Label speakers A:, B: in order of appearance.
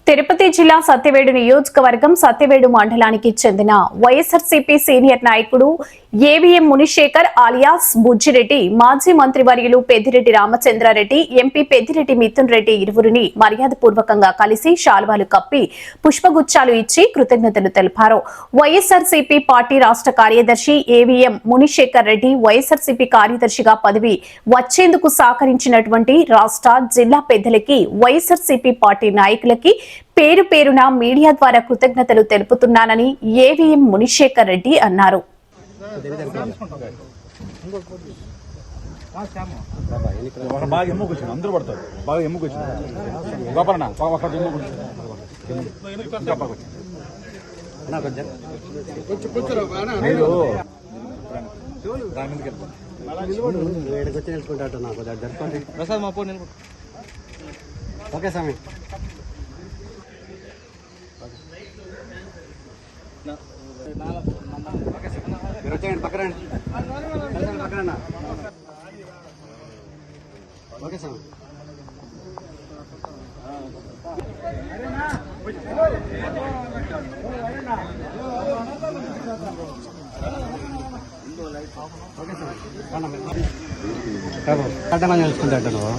A: తిరుపతి జిల్లా సత్యవేడు నియోజకవర్గం సత్యవేడు మండలానికి చెందిన వైఎస్ఆర్సీపీ సీనియర్ నాయకుడు ఏవీఎం మునిశేఖర్ ఆలియాస్ బుజ్జిరెడ్డి, మాజీ మంత్రివర్యులు పెద్దిరెడ్డి రామచంద్రారెడ్డి, ఎంపీ పెద్దిరెడ్డి మిథున్ రెడ్డి ఇరువురిని మర్యాదపూర్వకంగా కలిసి శాల్వాలు కప్పి పుష్పగుచ్చాలు ఇచ్చి కృతజ్ఞతలు తెలిపారు. వైఎస్ఆర్సీపీ పార్టీ రాష్ట్ర కార్యదర్శి ఏవీఎం మునిశేఖర్ రెడ్డి వైఎస్ఆర్సీపీ కార్యదర్శిగా పదవి వచ్చేందుకు సహకరించినటువంటి రాష్ట్ర జిల్లా పెద్దలకి, వైఎస్ఆర్సీపీ పార్టీ నాయకులకి పేరు పేరున మీడియా ద్వారా కృతజ్ఞతలు తెలుపుతున్నానని ఏవీఎం మునిశేఖర్ రెడ్డి అన్నారు.
B: ఓకే స్వామి, మీరు వచ్చేయండి, పక్కన పక్కన. ఓకే స్వామి, కట్టమని తెలుసుకుంటాడు నువ్వు.